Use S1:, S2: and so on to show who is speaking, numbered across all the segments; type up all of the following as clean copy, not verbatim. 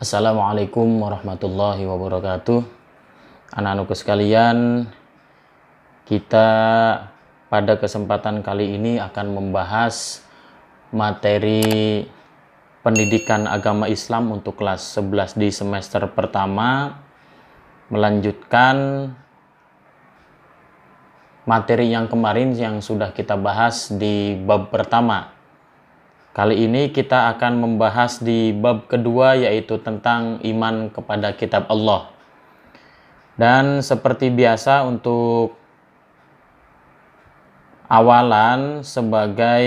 S1: Assalamualaikum warahmatullahi wabarakatuh. Anak-anakku sekalian, kita pada kesempatan kali ini akan membahas materi pendidikan agama Islam untuk kelas 11 di semester pertama, melanjutkan materi yang kemarin yang sudah kita bahas di bab pertama. Kali ini kita akan membahas di bab kedua, yaitu tentang iman kepada kitab Allah. Dan seperti biasa untuk awalan, sebagai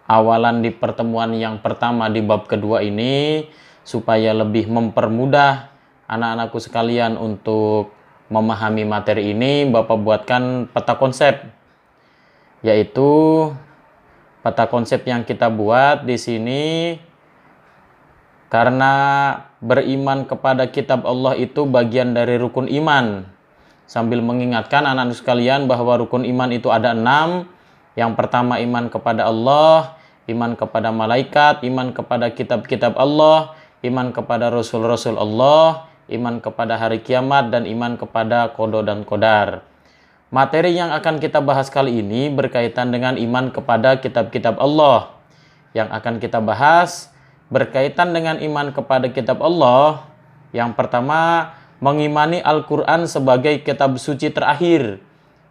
S1: awalan di pertemuan yang pertama di bab kedua ini, supaya lebih mempermudah anak-anakku sekalian untuk memahami materi ini, Bapak buatkan peta konsep, yaitu peta konsep yang kita buat di sini, karena beriman kepada kitab Allah itu bagian dari rukun iman. Sambil mengingatkan anak-anak sekalian bahwa rukun iman itu ada 6. Yang pertama iman kepada Allah, iman kepada malaikat, iman kepada kitab-kitab Allah, iman kepada rasul-rasul Allah, iman kepada hari kiamat, dan iman kepada qada dan qadar. Materi yang akan kita bahas kali ini berkaitan dengan iman kepada kitab-kitab Allah. Yang akan kita bahas berkaitan dengan iman kepada kitab Allah. Yang pertama, mengimani Al-Quran sebagai kitab suci terakhir.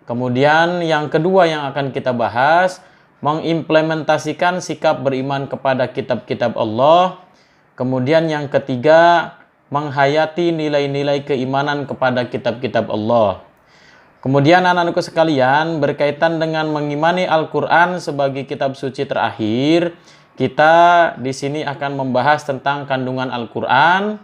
S1: Kemudian yang kedua yang akan kita bahas, mengimplementasikan sikap beriman kepada kitab-kitab Allah. Kemudian yang ketiga, menghayati nilai-nilai keimanan kepada kitab-kitab Allah. Kemudian anak-anakku sekalian, berkaitan dengan mengimani Al-Quran sebagai kitab suci terakhir, kita di sini akan membahas tentang kandungan Al-Quran.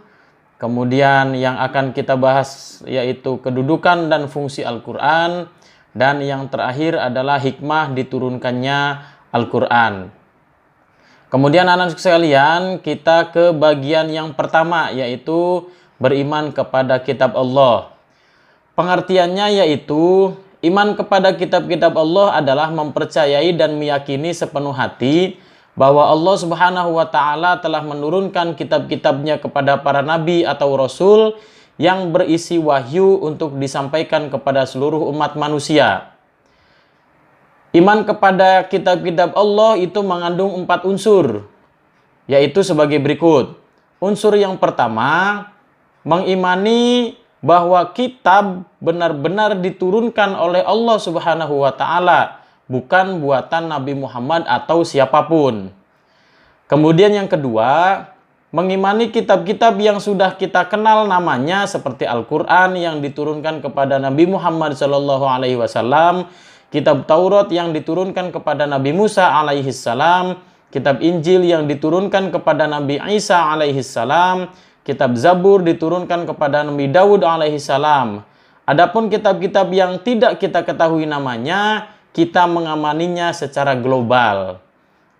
S1: Kemudian yang akan kita bahas yaitu kedudukan dan fungsi Al-Quran. Dan yang terakhir adalah hikmah diturunkannya Al-Quran. Kemudian anak-anakku sekalian, kita ke bagian yang pertama, yaitu beriman kepada kitab Allah. Pengertiannya yaitu iman kepada kitab-kitab Allah adalah mempercayai dan meyakini sepenuh hati bahwa Allah Subhanahu wa Ta'ala telah menurunkan kitab-kitabnya kepada para nabi atau rasul yang berisi wahyu untuk disampaikan kepada seluruh umat manusia. Iman kepada kitab-kitab Allah itu mengandung 4 unsur, yaitu sebagai berikut. Unsur yang pertama, mengimani bahwa kitab benar-benar diturunkan oleh Allah Subhanahu wa Ta'ala, bukan buatan Nabi Muhammad atau siapapun. Kemudian yang kedua, mengimani kitab-kitab yang sudah kita kenal namanya, seperti Al-Quran yang diturunkan kepada Nabi Muhammad SAW, kitab Taurat yang diturunkan kepada Nabi Musa alaihissalam, kitab Injil yang diturunkan kepada Nabi Isa alaihissalam, kitab Zabur diturunkan kepada Nabi Daud alaihissalam. Adapun kitab-kitab yang tidak kita ketahui namanya, kita mengamaninya secara global.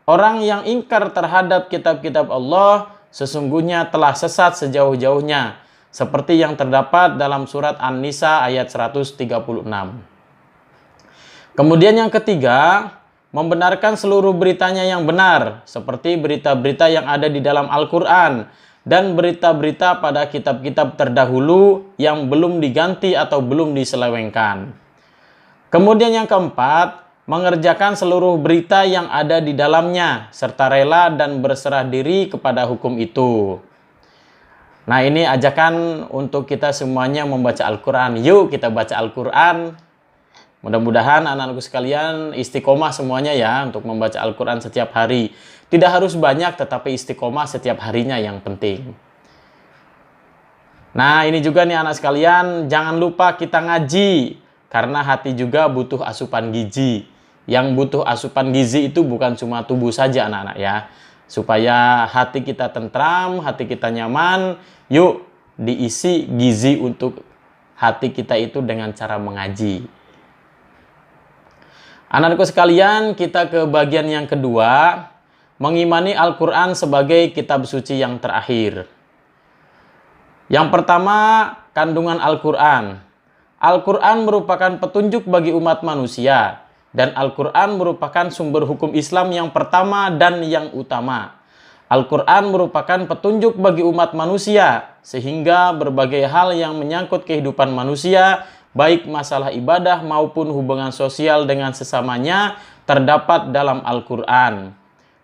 S1: Orang yang ingkar terhadap kitab-kitab Allah sesungguhnya telah sesat sejauh-jauhnya, seperti yang terdapat dalam surat An-Nisa ayat 136. Kemudian yang ketiga, membenarkan seluruh beritanya yang benar, seperti berita-berita yang ada di dalam Al-Quran dan berita-berita pada kitab-kitab terdahulu yang belum diganti atau belum diselewengkan. Kemudian yang keempat, mengerjakan seluruh berita yang ada di dalamnya, serta rela dan berserah diri kepada hukum itu. Nah, ini ajakan untuk kita semuanya membaca Al-Quran. Yuk kita baca Al-Quran. Mudah-mudahan anak-anakku sekalian istiqomah semuanya ya untuk membaca Al-Quran setiap hari. Tidak harus banyak, tetapi istiqomah setiap harinya yang penting. Nah, ini juga nih anak sekalian, jangan lupa kita ngaji. Karena hati juga butuh asupan gizi. Yang butuh asupan gizi itu bukan cuma tubuh saja anak-anak ya. Supaya hati kita tentram, hati kita nyaman, yuk diisi gizi untuk hati kita itu dengan cara mengaji. Anak-anakku sekalian, kita ke bagian yang kedua, mengimani Al-Quran sebagai kitab suci yang terakhir. Yang pertama, kandungan Al-Quran. Al-Quran merupakan petunjuk bagi umat manusia, dan Al-Quran merupakan sumber hukum Islam yang pertama dan yang utama. Al-Quran merupakan petunjuk bagi umat manusia, sehingga berbagai hal yang menyangkut kehidupan manusia, baik masalah ibadah maupun hubungan sosial dengan sesamanya, terdapat dalam Al-Quran.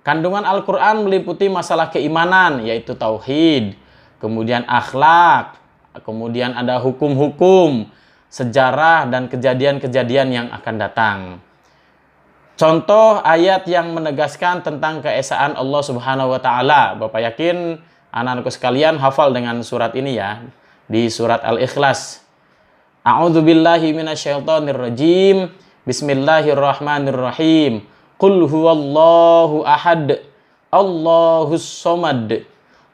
S1: Kandungan Al-Quran meliputi masalah keimanan, yaitu tauhid, kemudian akhlak, kemudian ada hukum-hukum, sejarah, dan kejadian-kejadian yang akan datang. Contoh ayat yang menegaskan tentang keesaan Allah Subhanahu wa taala. Bapak yakin anak-anakku sekalian hafal dengan surat ini ya. Di surat Al-Ikhlas. A'udzubillahi minasyaitonirrajim. Bismillahirrahmanirrahim. Qul huwallahu ahad. Allahus somad.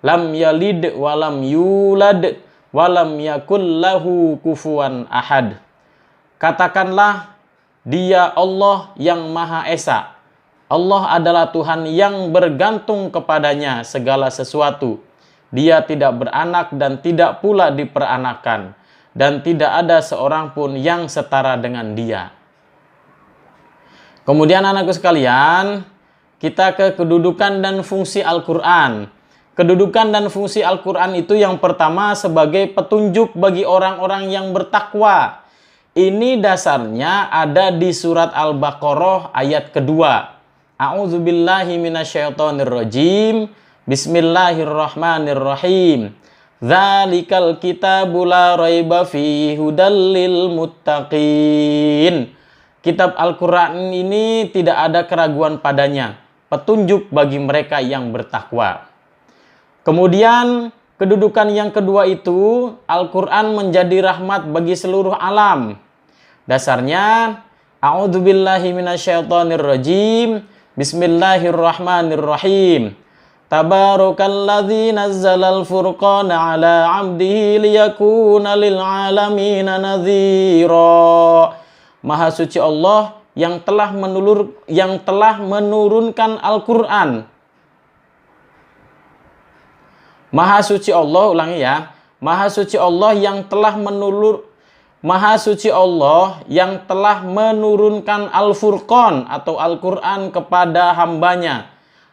S1: Lam yalid walam yulad walam yakul lahu kufuwan ahad. Katakanlah, Dia Allah yang Maha Esa. Allah adalah Tuhan yang bergantung kepadanya segala sesuatu. Dia tidak beranak dan tidak pula diperanakan. Dan tidak ada seorang pun yang setara dengan Dia. Kemudian anakku sekalian, kita ke kedudukan dan fungsi Al-Quran. Kedudukan dan fungsi Al-Quran itu yang pertama sebagai petunjuk bagi orang-orang yang bertakwa. Ini dasarnya ada di surat Al-Baqarah ayat kedua. A'udzubillahi minasyaitonirrajim. Bismillahirrahmanirrahim. Dzalikal kitabu la raiba fihi hudal lil muttaqin. Kitab Al-Quran ini tidak ada keraguan padanya. Petunjuk bagi mereka yang bertakwa. Kemudian kedudukan yang kedua itu, Al-Quran menjadi rahmat bagi seluruh alam. Dasarnya, A'udzubillahi minasyaitonirrajim. Bismillahirrahmanirrahim. Tabarakalladzi nazzalal furqana ala 'abdihi liyakuna lil 'alamina nadhira. Maha suci Allah yang telah menurunkan Al-Quran. Maha suci Allah, ulangi ya. Maha suci Allah yang telah menurunkan Al-Furqan atau Al-Quran kepada hambanya,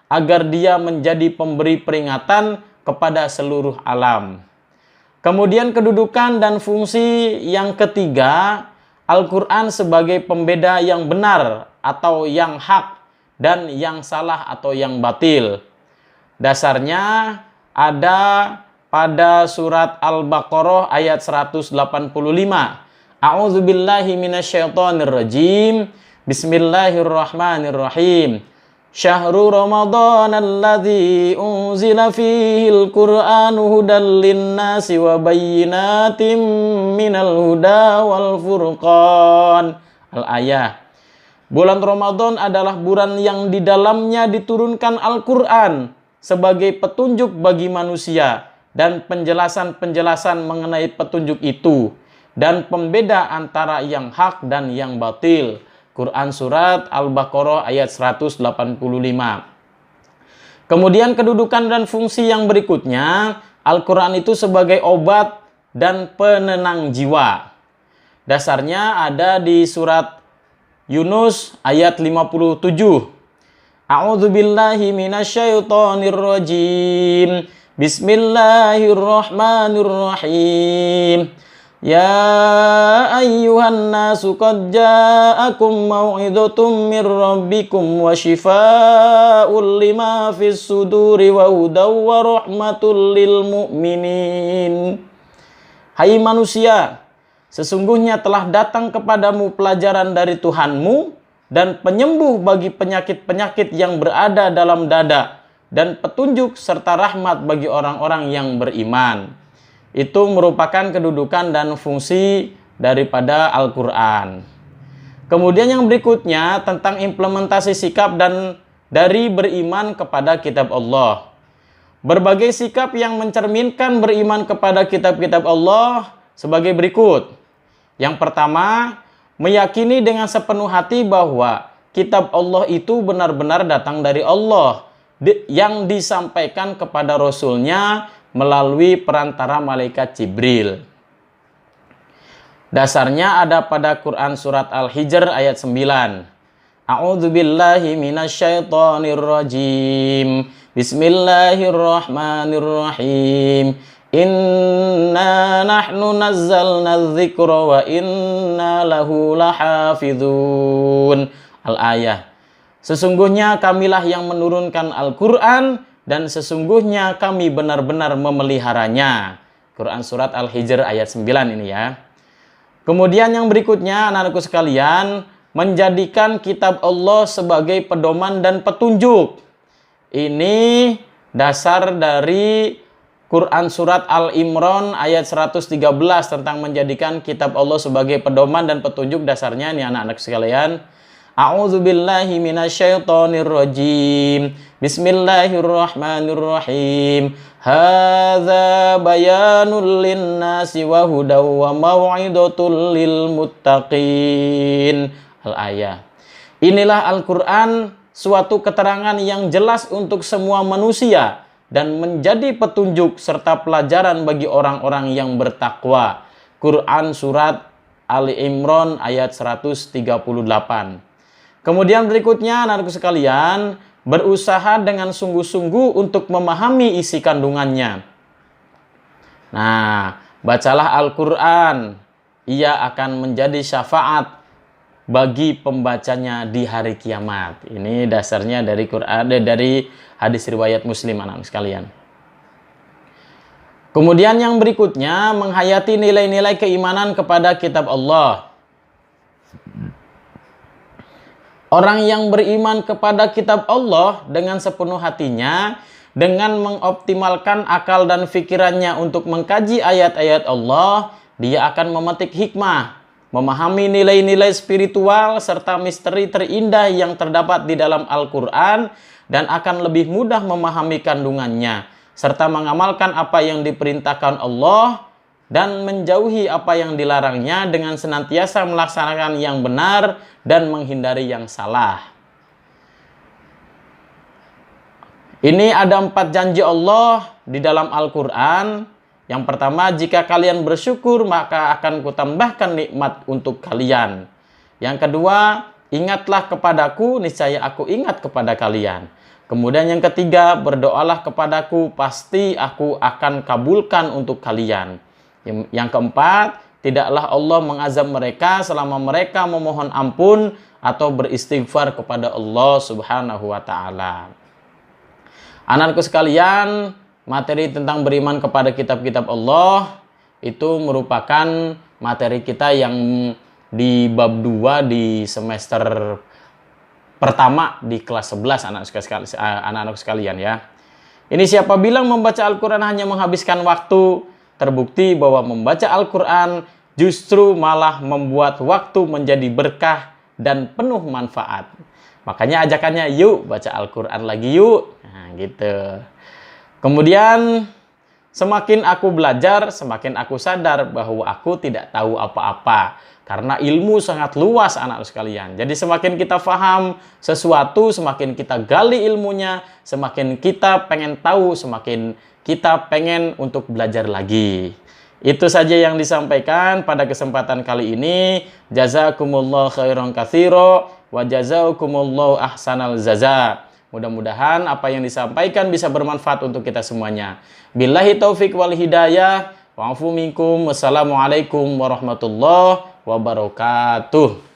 S1: agar dia menjadi pemberi peringatan kepada seluruh alam. Kemudian kedudukan dan fungsi yang ketiga, Al-Quran sebagai pembeda yang benar atau yang hak dan yang salah atau yang batil. Dasarnya ada pada surat Al-Baqarah ayat 185. A'udzubillahi minasyaitonirrajim. Bismillahirrahmanirrahim. Syahrul Ramadan alladzi unzila fihil Qur'anu hudal linnasi wa bayyinatim minal huda wal furqan. Al-ayah. Bulan Ramadan adalah bulan yang di dalamnya diturunkan Al-Quran sebagai petunjuk bagi manusia dan penjelasan-penjelasan mengenai petunjuk itu dan pembeda antara yang hak dan yang batil. Quran surat Al-Baqarah ayat 185. Kemudian kedudukan dan fungsi yang berikutnya, Al-Quran itu sebagai obat dan penenang jiwa. Dasarnya ada di surat Yunus ayat 57. A'udzubillahi minasyaitonirrajim. Bismillahirrahmanirrahim. Ya ayyuhan nasu qad ja'akum mau'izatum mir rabbikum wa shifaa'un lima fis suduri wa hudaw wa rahmatul lil mu'minin. Hai manusia, sesungguhnya telah datang kepadamu pelajaran dari Tuhanmu dan penyembuh bagi penyakit-penyakit yang berada dalam dada dan petunjuk serta rahmat bagi orang-orang yang beriman. Itu merupakan kedudukan dan fungsi daripada Al-Quran. Kemudian yang berikutnya tentang implementasi sikap dan dari beriman kepada kitab Allah. Berbagai sikap yang mencerminkan beriman kepada kitab-kitab Allah sebagai berikut. Yang pertama, meyakini dengan sepenuh hati bahwa kitab Allah itu benar-benar datang dari Allah yang disampaikan kepada Rasulnya melalui perantara malaikat Jibril. Dasarnya ada pada Quran surat Al-Hijr ayat 9. A'udzubillahi minasyaitonirrajim. Bismillahirrahmanirrahim. Inna nahnu nazzalna dzikra wa inna lahu lahafizun. Al-ayah. Sesungguhnya kamilah yang menurunkan Al-Quran dan sesungguhnya kami benar-benar memeliharanya. Quran surat Al-Hijr ayat 9 ini ya. Kemudian yang berikutnya anak-anakku sekalian, menjadikan kitab Allah sebagai pedoman dan petunjuk. Ini dasar dari Quran surat Al-Imran ayat 113 tentang menjadikan kitab Allah sebagai pedoman dan petunjuk. Dasarnya nih anak-anak sekalian. A'udzubillahi minasyaitonirrajim. Bismillahirrahmanirrahim. Hadza bayanul linnasi wa hudaw wa mau'izatul lil muttaqin. Al-ayah. Inilah Al-Qur'an, suatu keterangan yang jelas untuk semua manusia dan menjadi petunjuk serta pelajaran bagi orang-orang yang bertakwa. Quran surat Ali Imran ayat 138. Kemudian berikutnya anak-anakku sekalian, berusaha dengan sungguh-sungguh untuk memahami isi kandungannya. Nah, bacalah Al-Quran, ia akan menjadi syafaat bagi pembacanya di hari kiamat. Ini dasarnya dari Quran, dari hadis riwayat Muslim anak sekalian. Kemudian yang berikutnya, menghayati nilai-nilai keimanan kepada kitab Allah. Orang yang beriman kepada kitab Allah dengan sepenuh hatinya, dengan mengoptimalkan akal dan pikirannya untuk mengkaji ayat-ayat Allah, dia akan memetik hikmah, memahami nilai-nilai spiritual serta misteri terindah yang terdapat di dalam Al-Quran dan akan lebih mudah memahami kandungannya serta mengamalkan apa yang diperintahkan Allah dan menjauhi apa yang dilarangnya dengan senantiasa melaksanakan yang benar dan menghindari yang salah. Ini ada 4 janji Allah di dalam Al-Quran. Yang pertama, jika kalian bersyukur, maka akan kutambahkan nikmat untuk kalian. Yang kedua, ingatlah kepadaku, niscaya aku ingat kepada kalian. Kemudian yang ketiga, berdoalah kepadaku, pasti aku akan kabulkan untuk kalian. Yang keempat, tidaklah Allah mengazab mereka selama mereka memohon ampun atau beristighfar kepada Allah Subhanahu wa Ta'ala. Anak-anakku sekalian, materi tentang beriman kepada kitab-kitab Allah itu merupakan materi kita yang di bab 2 di semester pertama di kelas 11 anak-anak sekalian ya. Ini siapa bilang membaca Al-Quran hanya menghabiskan waktu, terbukti bahwa membaca Al-Quran justru malah membuat waktu menjadi berkah dan penuh manfaat. Makanya ajakannya, yuk baca Al-Quran lagi yuk. Nah gitu. Kemudian semakin aku belajar, semakin aku sadar bahwa aku tidak tahu apa-apa. Karena ilmu sangat luas anak sekalian. Jadi semakin kita paham sesuatu, semakin kita gali ilmunya, semakin kita pengen tahu, semakin kita pengen untuk belajar lagi. Itu saja yang disampaikan pada kesempatan kali ini. Jazakumullah khairan katsira wa jazakumullahu ahsanal jaza. Mudah-mudahan apa yang disampaikan bisa bermanfaat untuk kita semuanya. Billahi taufik wal hidayah. Wa'afu minkum. Wassalamualaikum warahmatullahi wabarakatuh.